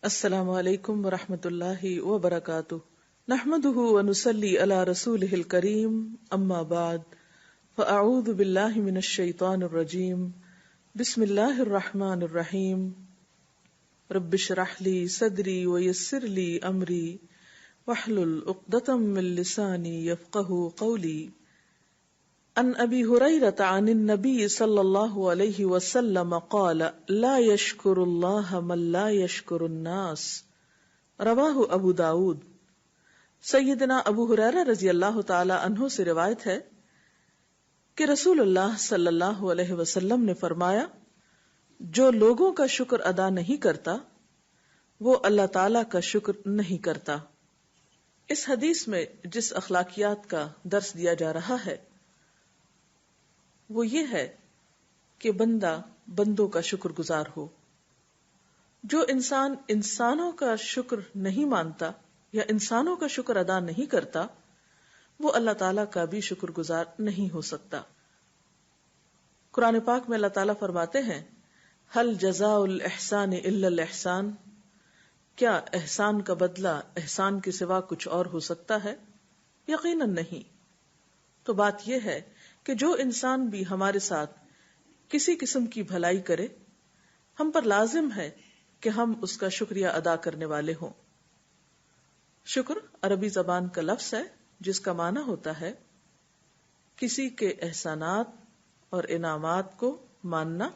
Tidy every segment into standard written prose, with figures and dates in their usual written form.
السلام علیکم ورحمۃ اللہ وبرکاتہ، نحمده ونصلی علی رسولہ الکریم، اما بعد فاعوذ باللہ من الشیطان الرجیم، بسم اللہ الرحمن الرحیم، رب اشرح لی صدری ویسر لی امری واحلل عقدۃ من لسانی یفقہوا قولی۔ عن ابی ہریرۃ عن النبی صلی اللہ علیہ وسلم قال لا یشکر اللہ من لا یشکر الناس، رواہ ابو داود۔ سیدنا ابو ہریرہ رضی اللہ تعالی عنہ سے روایت ہے کہ رسول اللہ صلی اللہ علیہ وسلم نے فرمایا، جو لوگوں کا شکر ادا نہیں کرتا وہ اللہ تعالی کا شکر نہیں کرتا۔ اس حدیث میں جس اخلاقیات کا درس دیا جا رہا ہے وہ یہ ہے کہ بندہ بندوں کا شکر گزار ہو۔ جو انسان انسانوں کا شکر نہیں مانتا یا انسانوں کا شکر ادا نہیں کرتا وہ اللہ تعالیٰ کا بھی شکر گزار نہیں ہو سکتا۔ قرآن پاک میں اللہ تعالیٰ فرماتے ہیں، هل جزاء الاحسان الا الاحسان، کیا احسان کا بدلہ احسان کے سوا کچھ اور ہو سکتا ہے؟ یقیناً نہیں۔ تو بات یہ ہے کہ جو انسان بھی ہمارے ساتھ کسی قسم کی بھلائی کرے، ہم پر لازم ہے کہ ہم اس کا شکریہ ادا کرنے والے ہوں۔ شکر عربی زبان کا لفظ ہے جس کا معنی ہوتا ہے کسی کے احسانات اور انعامات کو ماننا،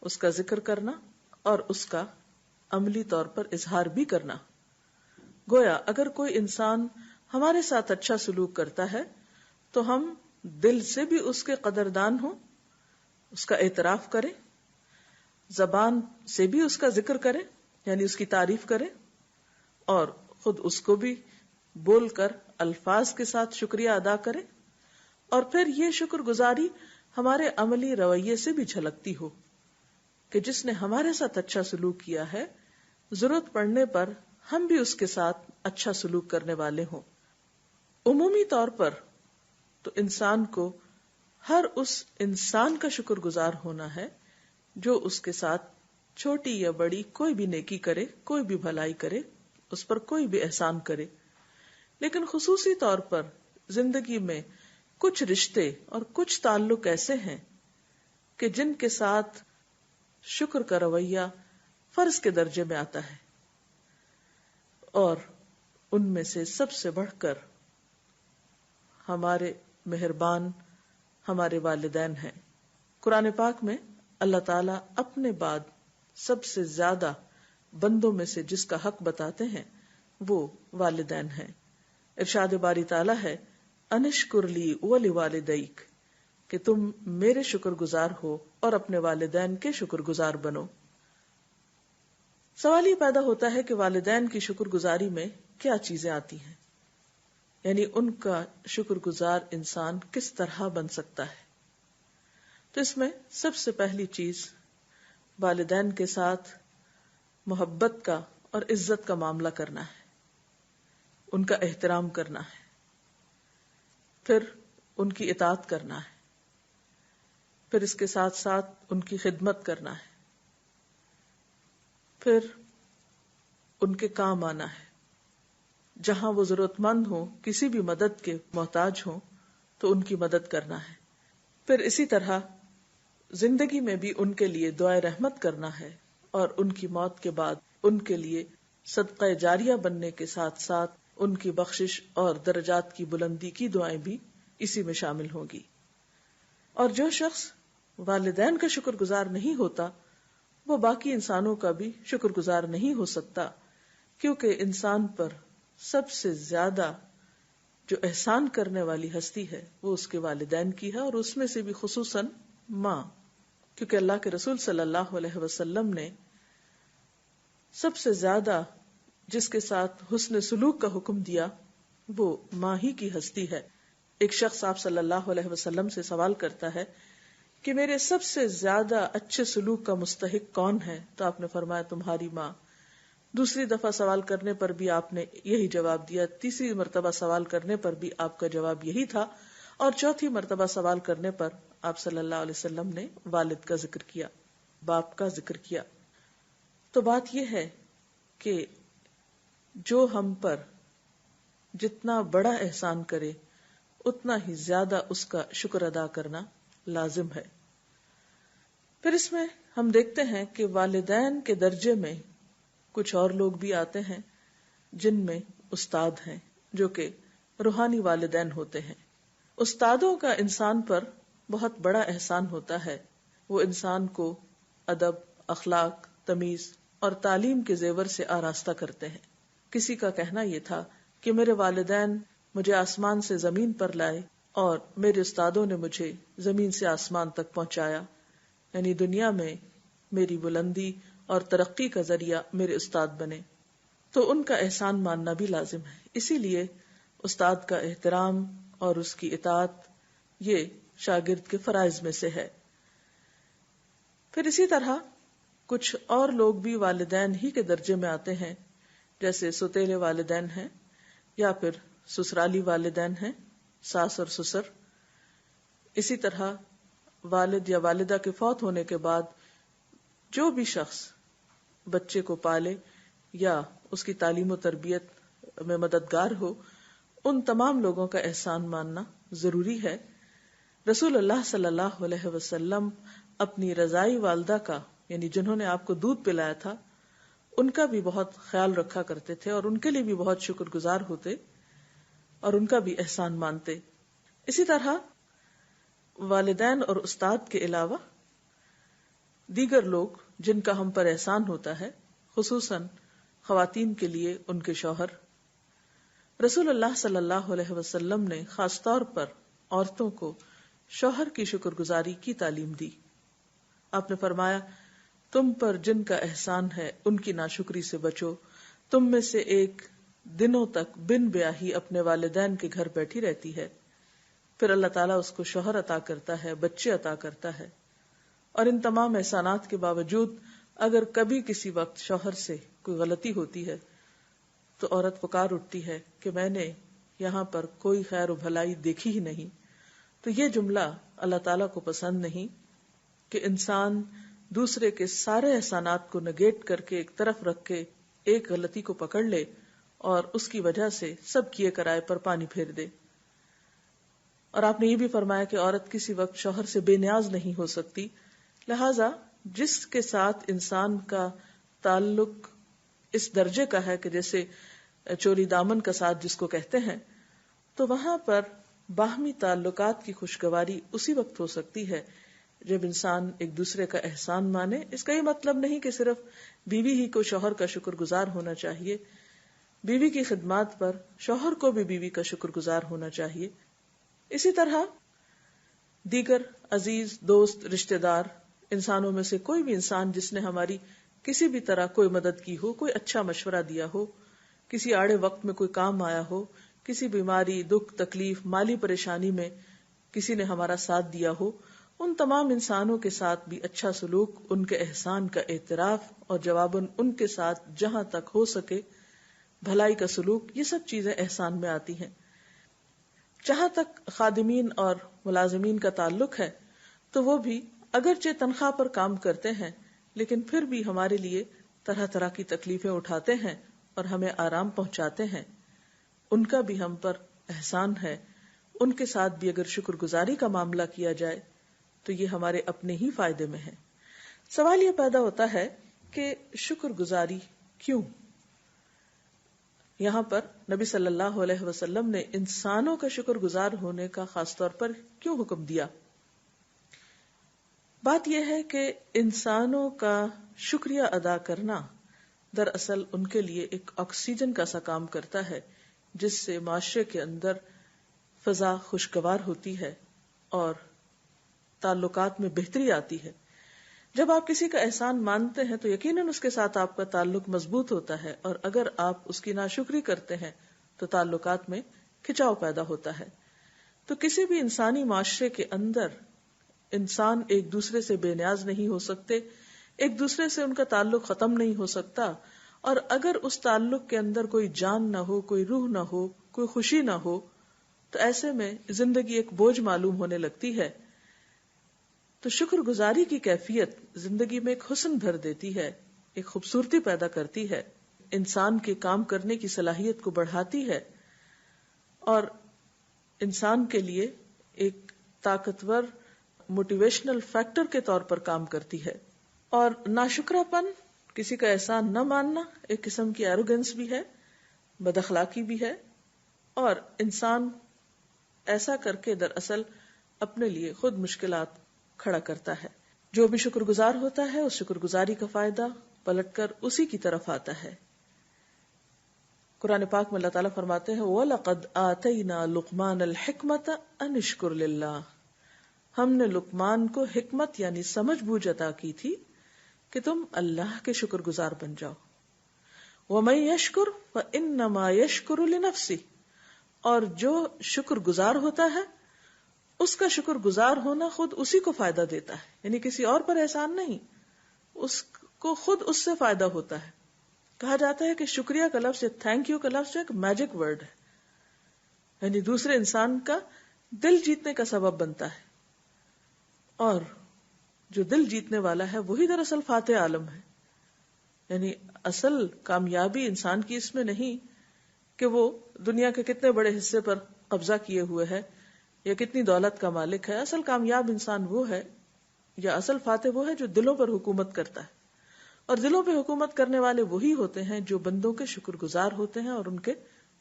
اس کا ذکر کرنا اور اس کا عملی طور پر اظہار بھی کرنا۔ گویا اگر کوئی انسان ہمارے ساتھ اچھا سلوک کرتا ہے تو ہم دل سے بھی اس کے قدردان ہوں، اس کا اعتراف کریں، زبان سے بھی اس کا ذکر کریں یعنی اس کی تعریف کریں، اور خود اس کو بھی بول کر الفاظ کے ساتھ شکریہ ادا کریں، اور پھر یہ شکر گزاری ہمارے عملی رویے سے بھی جھلکتی ہو کہ جس نے ہمارے ساتھ اچھا سلوک کیا ہے ضرورت پڑنے پر ہم بھی اس کے ساتھ اچھا سلوک کرنے والے ہوں۔ عمومی طور پر تو انسان کو ہر اس انسان کا شکر گزار ہونا ہے جو اس کے ساتھ چھوٹی یا بڑی کوئی بھی نیکی کرے، کوئی بھی بھلائی کرے، اس پر کوئی بھی احسان کرے۔ لیکن خصوصی طور پر زندگی میں کچھ رشتے اور کچھ تعلق ایسے ہیں کہ جن کے ساتھ شکر کا رویہ فرض کے درجے میں آتا ہے، اور ان میں سے سب سے بڑھ کر ہمارے مہربان ہمارے والدین ہیں۔ قرآن پاک میں اللہ تعالیٰ اپنے بعد سب سے زیادہ بندوں میں سے جس کا حق بتاتے ہیں وہ والدین ہیں۔ ارشاد باری تعالیٰ ہے، انشکر لی ولوالدیک، کہ تم میرے شکر گزار ہو اور اپنے والدین کے شکر گزار بنو۔ سوال یہ پیدا ہوتا ہے کہ والدین کی شکر گزاری میں کیا چیزیں آتی ہیں، یعنی ان کا شکر گزار انسان کس طرح بن سکتا ہے؟ تو اس میں سب سے پہلی چیز والدین کے ساتھ محبت کا اور عزت کا معاملہ کرنا ہے، ان کا احترام کرنا ہے، پھر ان کی اطاعت کرنا ہے، پھر اس کے ساتھ ساتھ ان کی خدمت کرنا ہے، پھر ان کے کام آنا ہے، جہاں وہ ضرورت مند ہوں، کسی بھی مدد کے محتاج ہوں تو ان کی مدد کرنا ہے، پھر اسی طرح زندگی میں بھی ان کے لیے دعائے رحمت کرنا ہے، اور ان کی موت کے بعد ان کے لیے صدقہ جاریہ بننے کے ساتھ ساتھ ان کی بخشش اور درجات کی بلندی کی دعائیں بھی اسی میں شامل ہوں گی۔ اور جو شخص والدین کا شکر گزار نہیں ہوتا وہ باقی انسانوں کا بھی شکر گزار نہیں ہو سکتا، کیونکہ انسان پر سب سے زیادہ جو احسان کرنے والی ہستی ہے وہ اس کے والدین کی ہے، اور اس میں سے بھی خصوصاً ماں، کیونکہ اللہ کے رسول صلی اللہ علیہ وسلم نے سب سے زیادہ جس کے ساتھ حسن سلوک کا حکم دیا وہ ماں ہی کی ہستی ہے۔ ایک شخص آپ صلی اللہ علیہ وسلم سے سوال کرتا ہے کہ میرے سب سے زیادہ اچھے سلوک کا مستحق کون ہے؟ تو آپ نے فرمایا تمہاری ماں۔ دوسری دفعہ سوال کرنے پر بھی آپ نے یہی جواب دیا، تیسری مرتبہ سوال کرنے پر بھی آپ کا جواب یہی تھا، اور چوتھی مرتبہ سوال کرنے پر آپ صلی اللہ علیہ وسلم نے والد کا ذکر کیا، باپ کا ذکر کیا۔ تو بات یہ ہے کہ جو ہم پر جتنا بڑا احسان کرے اتنا ہی زیادہ اس کا شکر ادا کرنا لازم ہے. پھر اس میں ہم دیکھتے ہیں کہ والدین کے درجے میں کچھ اور لوگ بھی آتے ہیں جن میں استاد ہیں جو کہ روحانی والدین ہوتے ہیں. استادوں کا انسان پر بہت بڑا احسان ہوتا ہے. وہ انسان کو ادب، اخلاق، تمیز اور تعلیم کے زیور سے آراستہ کرتے ہیں. کسی کا کہنا یہ تھا کہ میرے والدین مجھے آسمان سے زمین پر لائے اور میرے استادوں نے مجھے زمین سے آسمان تک پہنچایا، یعنی دنیا میں میری بلندی اور ترقی کا ذریعہ میرے استاد بنے. تو ان کا احسان ماننا بھی لازم ہے. اسی لیے استاد کا احترام اور اس کی اطاعت یہ شاگرد کے فرائض میں سے ہے. پھر اسی طرح کچھ اور لوگ بھی والدین ہی کے درجے میں آتے ہیں، جیسے سوتیلے والدین ہیں یا پھر سسرالی والدین ہیں، ساس اور سسر. اسی طرح والد یا والدہ کے فوت ہونے کے بعد جو بھی شخص بچے کو پالے یا اس کی تعلیم و تربیت میں مددگار ہو، ان تمام لوگوں کا احسان ماننا ضروری ہے. رسول اللہ صلی اللہ علیہ وسلم اپنی رضائی والدہ کا، یعنی جنہوں نے آپ کو دودھ پلایا تھا، ان کا بھی بہت خیال رکھا کرتے تھے اور ان کے لیے بھی بہت شکر گزار ہوتے اور ان کا بھی احسان مانتے. اسی طرح والدین اور استاد کے علاوہ دیگر لوگ جن کا ہم پر احسان ہوتا ہے، خصوصاً خواتین کے لیے ان کے شوہر. رسول اللہ صلی اللہ علیہ وسلم نے خاص طور پر عورتوں کو شوہر کی شکر گزاری کی تعلیم دی. آپ نے فرمایا، تم پر جن کا احسان ہے ان کی ناشکری سے بچو. تم میں سے ایک دنوں تک بن بیاہی اپنے والدین کے گھر بیٹھی رہتی ہے، پھر اللہ تعالیٰ اس کو شوہر عطا کرتا ہے، بچے عطا کرتا ہے. اور ان تمام احسانات کے باوجود اگر کبھی کسی وقت شوہر سے کوئی غلطی ہوتی ہے تو عورت پکار اٹھتی ہے کہ میں نے یہاں پر کوئی خیر و بھلائی دیکھی ہی نہیں. تو یہ جملہ اللہ تعالیٰ کو پسند نہیں کہ انسان دوسرے کے سارے احسانات کو نگیٹ کر کے ایک طرف رکھ کے ایک غلطی کو پکڑ لے اور اس کی وجہ سے سب کیے کرائے پر پانی پھیر دے. اور آپ نے یہ بھی فرمایا کہ عورت کسی وقت شوہر سے بے نیاز نہیں ہو سکتی. لہذا جس کے ساتھ انسان کا تعلق اس درجے کا ہے کہ جیسے چولی دامن کا ساتھ جس کو کہتے ہیں، تو وہاں پر باہمی تعلقات کی خوشگواری اسی وقت ہو سکتی ہے جب انسان ایک دوسرے کا احسان مانے. اس کا یہ مطلب نہیں کہ صرف بیوی ہی کو شوہر کا شکر گزار ہونا چاہیے، بیوی کی خدمات پر شوہر کو بھی بیوی کا شکر گزار ہونا چاہیے. اسی طرح دیگر عزیز، دوست، رشتہ دار انسانوں میں سے کوئی بھی انسان جس نے ہماری کسی بھی طرح کوئی مدد کی ہو، کوئی اچھا مشورہ دیا ہو، کسی آڑے وقت میں کوئی کام آیا ہو، کسی بیماری، دکھ، تکلیف، مالی پریشانی میں کسی نے ہمارا ساتھ دیا ہو، ان تمام انسانوں کے ساتھ بھی اچھا سلوک، ان کے احسان کا اعتراف اور جواباً ان کے ساتھ جہاں تک ہو سکے بھلائی کا سلوک، یہ سب چیزیں احسان میں آتی ہیں. جہاں تک خادمین اور ملازمین کا تعلق ہے تو وہ بھی اگرچہ تنخواہ پر کام کرتے ہیں لیکن پھر بھی ہمارے لیے طرح طرح کی تکلیفیں اٹھاتے ہیں اور ہمیں آرام پہنچاتے ہیں. ان کا بھی ہم پر احسان ہے. ان کے ساتھ بھی اگر شکر گزاری کا معاملہ کیا جائے تو یہ ہمارے اپنے ہی فائدے میں ہے. سوال یہ پیدا ہوتا ہے کہ شکر گزاری کیوں؟ یہاں پر نبی صلی اللہ علیہ وسلم نے انسانوں کا شکر گزار ہونے کا خاص طور پر کیوں حکم دیا؟ بات یہ ہے کہ انسانوں کا شکریہ ادا کرنا دراصل ان کے لیے ایک آکسیجن کا سا کام کرتا ہے، جس سے معاشرے کے اندر فضا خوشگوار ہوتی ہے اور تعلقات میں بہتری آتی ہے. جب آپ کسی کا احسان مانتے ہیں تو یقیناً اس کے ساتھ آپ کا تعلق مضبوط ہوتا ہے، اور اگر آپ اس کی ناشکری کرتے ہیں تو تعلقات میں کھچاؤ پیدا ہوتا ہے. تو کسی بھی انسانی معاشرے کے اندر انسان ایک دوسرے سے بے نیاز نہیں ہو سکتے، ایک دوسرے سے ان کا تعلق ختم نہیں ہو سکتا، اور اگر اس تعلق کے اندر کوئی جان نہ ہو، کوئی روح نہ ہو، کوئی خوشی نہ ہو، تو ایسے میں زندگی ایک بوجھ معلوم ہونے لگتی ہے. تو شکر گزاری کی کیفیت زندگی میں ایک حسن بھر دیتی ہے، ایک خوبصورتی پیدا کرتی ہے. انسان کے کام کرنے کی صلاحیت کو بڑھاتی ہے اور انسان کے لیے ایک طاقتور موٹیویشنل فیکٹر کے طور پر کام کرتی ہے. اور ناشکرا پن، کسی کا احسان نہ ماننا، ایک قسم کی ایروگنس بھی ہے، بد اخلاقی بھی ہے، اور انسان ایسا کر کے دراصل اپنے لیے خود مشکلات کھڑا کرتا ہے. جو بھی شکر گزار ہوتا ہے اس شکر گزاری کا فائدہ پلٹ کر اسی کی طرف آتا ہے. قرآن پاک میں اللہ تعالیٰ فرماتے ہیں وَلَقَدْ آتَيْنَا لُقْمَانَ الْحِكْمَةَ أَنِ اشْكُرْ لِلَّهِ، ہم نے لقمان کو حکمت یعنی سمجھ بوجھ عطا کی تھی کہ تم اللہ کے شکر گزار بن جاؤ. وَمَن يَشْكُرْ فَإِنَّمَا يَشْكُرُ لِنَفْسِهِ، اور جو شکر گزار ہوتا ہے اس کا شکر گزار ہونا خود اسی کو فائدہ دیتا ہے، یعنی کسی اور پر احسان نہیں، اس کو خود اس سے فائدہ ہوتا ہے. کہا جاتا ہے کہ شکریہ کا لفظ یا تھینک یو کا لفظ ایک میجک ورڈ ہے، یعنی دوسرے انسان کا دل جیتنے کا سبب بنتا ہے، اور جو دل جیتنے والا ہے وہی دراصل فاتح عالم ہے. یعنی اصل کامیابی انسان کی اس میں نہیں کہ وہ دنیا کے کتنے بڑے حصے پر قبضہ کیے ہوئے ہے یا کتنی دولت کا مالک ہے. اصل کامیاب انسان وہ ہے یا اصل فاتح وہ ہے جو دلوں پر حکومت کرتا ہے، اور دلوں پہ حکومت کرنے والے وہی ہوتے ہیں جو بندوں کے شکر گزار ہوتے ہیں اور ان کے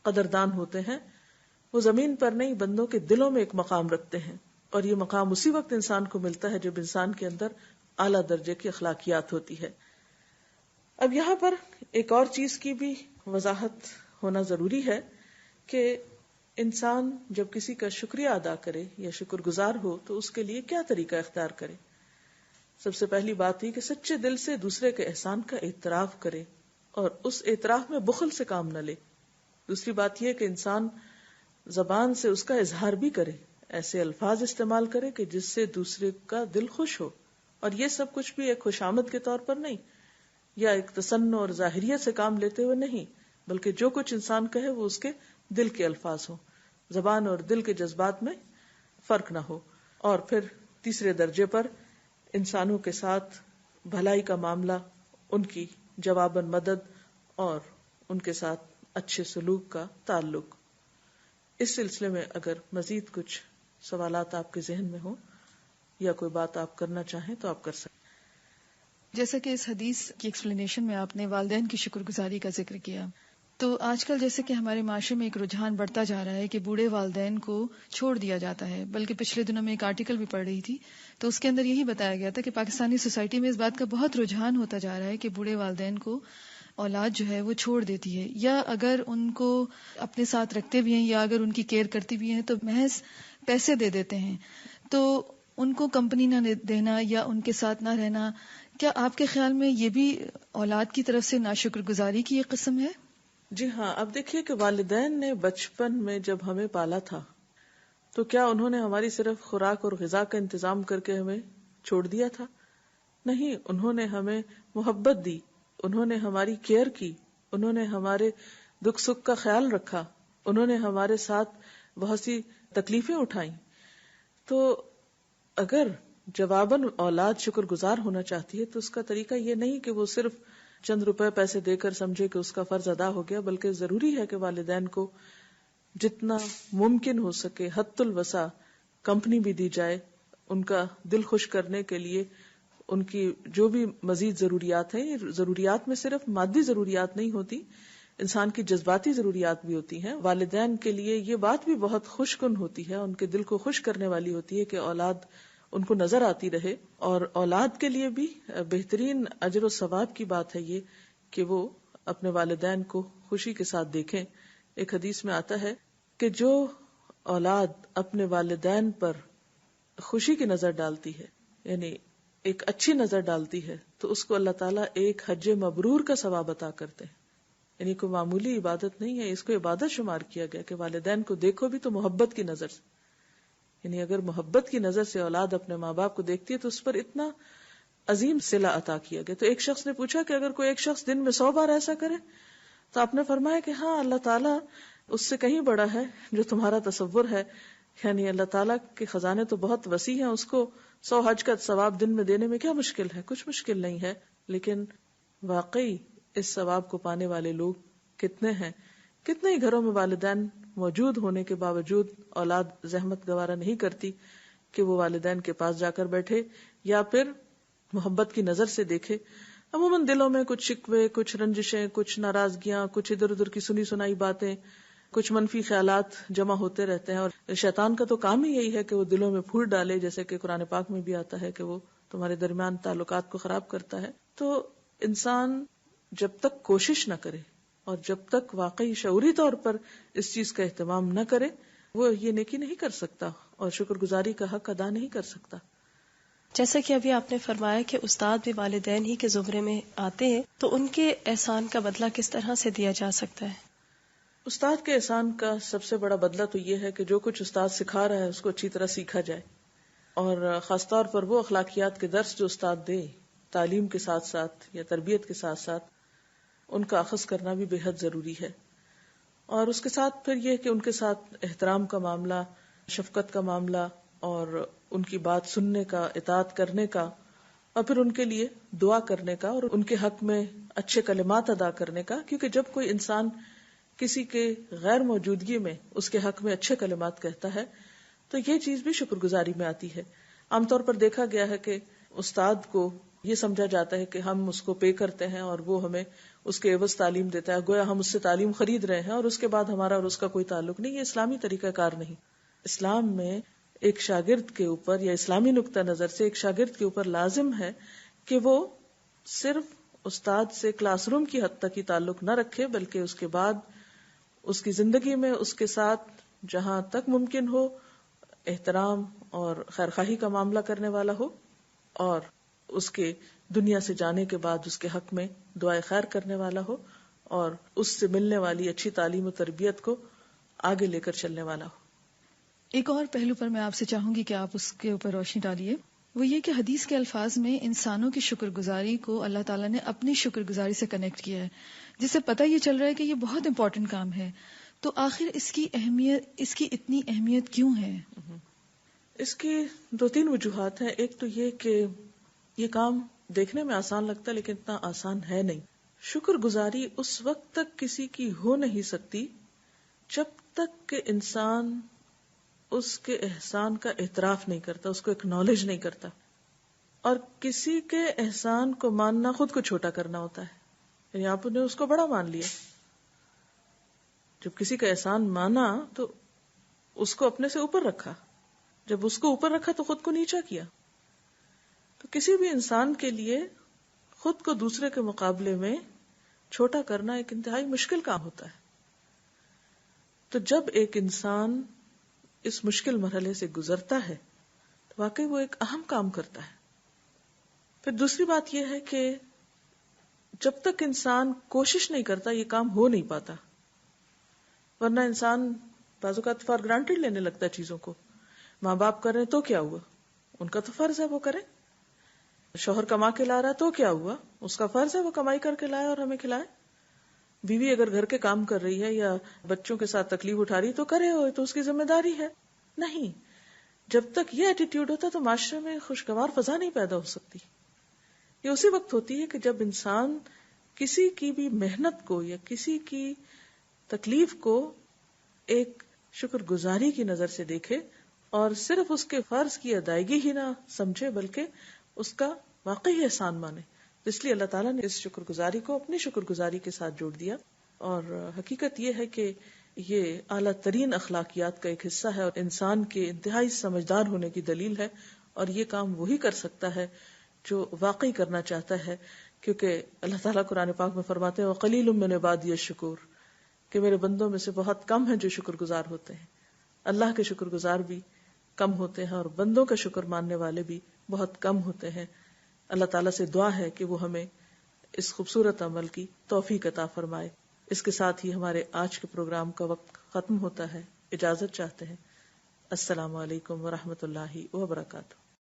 قدردان ہوتے ہیں. وہ زمین پر نہیں، بندوں کے دلوں میں ایک مقام رکھتے ہیں، اور یہ مقام اسی وقت انسان کو ملتا ہے جب انسان کے اندر اعلیٰ درجے کی اخلاقیات ہوتی ہے. اب یہاں پر ایک اور چیز کی بھی وضاحت ہونا ضروری ہے کہ انسان جب کسی کا شکریہ ادا کرے یا شکر گزار ہو تو اس کے لیے کیا طریقہ اختیار کرے. سب سے پہلی بات یہ کہ سچے دل سے دوسرے کے احسان کا اعتراف کرے اور اس اعتراف میں بخل سے کام نہ لے. دوسری بات یہ کہ انسان زبان سے اس کا اظہار بھی کرے، ایسے الفاظ استعمال کرے کہ جس سے دوسرے کا دل خوش ہو، اور یہ سب کچھ بھی ایک خوشامد کے طور پر نہیں یا ایک تصنع اور ظاہریت سے کام لیتے ہوئے نہیں، بلکہ جو کچھ انسان کہے وہ اس کے دل کے الفاظ ہوں، زبان اور دل کے جذبات میں فرق نہ ہو. اور پھر تیسرے درجے پر انسانوں کے ساتھ بھلائی کا معاملہ، ان کی جواباً مدد اور ان کے ساتھ اچھے سلوک کا تعلق. اس سلسلے میں اگر مزید کچھ سوالات آپ کے ذہن میں ہوں یا کوئی بات آپ کرنا چاہیں تو آپ کر سکتے. جیسا کہ اس حدیث کی ایکسپلینیشن میں آپ نے والدین کی شکر گزاری کا ذکر کیا، تو آج کل جیسے کہ ہمارے معاشرے میں ایک رجحان بڑھتا جا رہا ہے کہ بوڑھے والدین کو چھوڑ دیا جاتا ہے. بلکہ پچھلے دنوں میں ایک آرٹیکل بھی پڑھ رہی تھی تو اس کے اندر یہی بتایا گیا تھا کہ پاکستانی سوسائٹی میں اس بات کا بہت رجحان ہوتا جا رہا ہے کہ بوڑھے والدین کو اولاد جو ہے وہ چھوڑ دیتی ہے، یا اگر ان کو اپنے ساتھ رکھتے بھی ہیں یا اگر ان کی کیئر کرتی بھی ہیں تو محض پیسے دے دیتے ہیں. تو ان کو کمپنی نہ دینا یا ان کے ساتھ نہ رہنا، کیا آپ کے خیال میں یہ بھی اولاد کی طرف سے ناشکر گزاری کی ایک قسم ہے؟ جی ہاں. اب دیکھیے کہ والدین نے بچپن میں جب ہمیں پالا تھا تو کیا انہوں نے ہماری صرف خوراک اور غذا کا انتظام کر کے ہمیں چھوڑ دیا تھا؟ نہیں، انہوں نے ہمیں محبت دی، انہوں نے ہماری کیئر کی، انہوں نے ہمارے دکھ سکھ کا خیال رکھا، انہوں نے ہمارے ساتھ بہت سی تکلیفیں اٹھائیں. تو اگر جواباً اولاد شکر گزار ہونا چاہتی ہے تو اس کا طریقہ یہ نہیں کہ وہ صرف چند روپے پیسے دے کر سمجھے کہ اس کا فرض ادا ہو گیا، بلکہ ضروری ہے کہ والدین کو جتنا ممکن ہو سکے حد الوسع کمپنی بھی دی جائے، ان کا دل خوش کرنے کے لیے ان کی جو بھی مزید ضروریات ہیں. یہ ضروریات میں صرف مادی ضروریات نہیں ہوتی، انسان کی جذباتی ضروریات بھی ہوتی ہیں. والدین کے لیے یہ بات بھی بہت خوش کن ہوتی ہے، ان کے دل کو خوش کرنے والی ہوتی ہے کہ اولاد ان کو نظر آتی رہے. اور اولاد کے لیے بھی بہترین اجر و ثواب کی بات ہے یہ کہ وہ اپنے والدین کو خوشی کے ساتھ دیکھیں. ایک حدیث میں آتا ہے کہ جو اولاد اپنے والدین پر خوشی کی نظر ڈالتی ہے، یعنی ایک اچھی نظر ڈالتی ہے، تو اس کو اللہ تعالیٰ ایک حج مبرور کا ثواب عطا کرتے ہیں. یعنی کوئی معمولی عبادت نہیں ہے، اس کو عبادت شمار کیا گیا کہ والدین کو دیکھو بھی تو محبت کی نظر سے. یعنی اگر محبت کی نظر سے اولاد اپنے ماں باپ کو دیکھتی ہے تو اس پر اتنا عظیم صلہ عطا کیا گیا. تو ایک شخص نے پوچھا کہ اگر کوئی ایک شخص دن میں 100 بار ایسا کرے تو آپ نے فرمایا کہ ہاں، اللہ تعالیٰ اس سے کہیں بڑا ہے جو تمہارا تصور ہے. یعنی اللہ تعالیٰ کے خزانے تو بہت وسیع ہیں، اس کو 100 حج کا ثواب دن میں دینے میں کیا مشکل ہے؟ کچھ مشکل نہیں ہے. لیکن واقعی اس ثواب کو پانے والے لوگ کتنے ہیں. کتنے ہی گھروں میں والدین موجود ہونے کے باوجود اولاد زحمت گوارا نہیں کرتی کہ وہ والدین کے پاس جا کر بیٹھے یا پھر محبت کی نظر سے دیکھے. عموماً دلوں میں کچھ شکوے، کچھ رنجشیں، کچھ ناراضگیاں، کچھ ادھر ادھر کی سنی سنائی باتیں، کچھ منفی خیالات جمع ہوتے رہتے ہیں. اور شیطان کا تو کام ہی یہی ہے کہ وہ دلوں میں پھوٹ ڈالے، جیسے کہ قرآن پاک میں بھی آتا ہے کہ وہ تمہارے درمیان تعلقات کو خراب کرتا ہے. تو انسان جب تک کوشش نہ کرے اور جب تک واقعی شعوری طور پر اس چیز کا اہتمام نہ کرے وہ یہ نیکی نہیں کر سکتا اور شکر گزاری کا حق ادا نہیں کر سکتا. جیسا کہ ابھی آپ نے فرمایا کہ استاد بھی والدین ہی کے زمرے میں آتے ہیں، تو ان کے احسان کا بدلہ کس طرح سے دیا جا سکتا ہے؟ استاد کے احسان کا سب سے بڑا بدلہ تو یہ ہے کہ جو کچھ استاد سکھا رہا ہے اس کو اچھی طرح سیکھا جائے، اور خاص طور پر وہ اخلاقیات کے درس جو استاد دے تعلیم کے ساتھ ساتھ یا تربیت کے ساتھ ساتھ ان کا اخذ کرنا بھی بے حد ضروری ہے. اور اس کے ساتھ پھر یہ کہ ان کے ساتھ احترام کا معاملہ، شفقت کا معاملہ، اور ان کی بات سننے کا، اطاعت کرنے کا، اور پھر ان کے لیے دعا کرنے کا اور ان کے حق میں اچھے کلمات ادا کرنے کا. کیونکہ جب کوئی انسان کسی کے غیر موجودگی میں اس کے حق میں اچھے کلمات کہتا ہے تو یہ چیز بھی شکر گزاری میں آتی ہے. عام طور پر دیکھا گیا ہے کہ استاد کو یہ سمجھا جاتا ہے کہ ہم اس کو پے کرتے ہیں اور وہ ہمیں اس کے عوض تعلیم دیتا ہے، گویا ہم اس سے تعلیم خرید رہے ہیں اور اس کے بعد ہمارا اور اس کا کوئی تعلق نہیں. یہ اسلامی طریقہ کار نہیں. اسلام میں ایک شاگرد کے اوپر یا اسلامی نقطہ نظر سے ایک شاگرد کے اوپر لازم ہے کہ وہ صرف استاد سے کلاس روم کی حد تک ہی تعلق نہ رکھے، بلکہ اس کے بعد اس کی زندگی میں اس کے ساتھ جہاں تک ممکن ہو احترام اور خیرخواہی کا معاملہ کرنے والا ہو، اور اس کے دنیا سے جانے کے بعد اس کے حق میں دعائے خیر کرنے والا ہو، اور اس سے ملنے والی اچھی تعلیم و تربیت کو آگے لے کر چلنے والا ہو. ایک اور پہلو پر میں آپ سے چاہوں گی کہ آپ اس کے اوپر روشنی ڈالیے، وہ یہ کہ حدیث کے الفاظ میں انسانوں کی شکر گزاری کو اللہ تعالیٰ نے اپنی شکر گزاری سے کنیکٹ کیا ہے، جس سے پتہ یہ چل رہا ہے کہ یہ بہت امپورٹنٹ کام ہے. تو آخر اس کی اتنی اہمیت کیوں ہے؟ اس کی 2-3 وجوہات ہیں. ایک تو یہ کہ یہ کام دیکھنے میں آسان لگتا ہے لیکن اتنا آسان ہے نہیں. شکر گزاری اس وقت تک کسی کی ہو نہیں سکتی جب تک کہ انسان اس کے احسان کا اعتراف نہیں کرتا، اس کو اکنالج نہیں کرتا. اور کسی کے احسان کو ماننا خود کو چھوٹا کرنا ہوتا ہے. یعنی آپ نے اس کو بڑا مان لیا. جب کسی کا احسان مانا تو اس کو اپنے سے اوپر رکھا، جب اس کو اوپر رکھا تو خود کو نیچا کیا. تو کسی بھی انسان کے لیے خود کو دوسرے کے مقابلے میں چھوٹا کرنا ایک انتہائی مشکل کام ہوتا ہے. تو جب ایک انسان اس مشکل مرحلے سے گزرتا ہے تو واقعی وہ ایک اہم کام کرتا ہے. پھر دوسری بات یہ ہے کہ جب تک انسان کوشش نہیں کرتا یہ کام ہو نہیں پاتا. ورنہ انسان بعض اوقات فار گرانٹیڈ لینے لگتا ہے چیزوں کو. ماں باپ کر رہے تو کیا ہوا، ان کا تو فرض ہے وہ کرے. شوہر کما کے لا رہا تو کیا ہوا، اس کا فرض ہے وہ کمائی کر کے لائے اور ہمیں کھلائے. بیوی اگر گھر کے کام کر رہی ہے یا بچوں کے ساتھ تکلیف اٹھا رہی تو کرے، ہوئے تو اس کی ذمہ داری ہے. نہیں، جب تک یہ ایٹیٹیوڈ ہوتا تو معاشرے میں خوشگوار فضا نہیں پیدا ہو سکتی. یہ اسی وقت ہوتی ہے کہ جب انسان کسی کی بھی محنت کو یا کسی کی تکلیف کو ایک شکر گزاری کی نظر سے دیکھے اور صرف اس کے فرض کی ادائیگی ہی نہ سمجھے بلکہ اس کا واقعی احسان مانے. اس لیے اللہ تعالیٰ نے اس شکر گزاری کو اپنی شکر گزاری کے ساتھ جوڑ دیا. اور حقیقت یہ ہے کہ یہ اعلیٰ ترین اخلاقیات کا ایک حصہ ہے اور انسان کے انتہائی سمجھدار ہونے کی دلیل ہے. اور یہ کام وہی کر سکتا ہے جو واقعی کرنا چاہتا ہے، کیونکہ اللہ تعالیٰ قرآن پاک میں فرماتے ہیں وَقَلِيلٌ مِّنْ عِبَادِيَ الشُّكُورُ، کہ میرے بندوں میں سے بہت کم ہیں جو شکر گزار ہوتے ہیں. اللہ کے شکر گزار بھی کم ہوتے ہیں اور بندوں کا شکر ماننے والے بھی بہت کم ہوتے ہیں. اللہ تعالیٰ سے دعا ہے کہ وہ ہمیں اس خوبصورت عمل کی توفیق عطا فرمائے. اس کے ساتھ ہی ہمارے آج کے پروگرام کا وقت ختم ہوتا ہے. اجازت چاہتے ہیں. السلام علیکم ورحمۃ اللہ وبرکاتہ.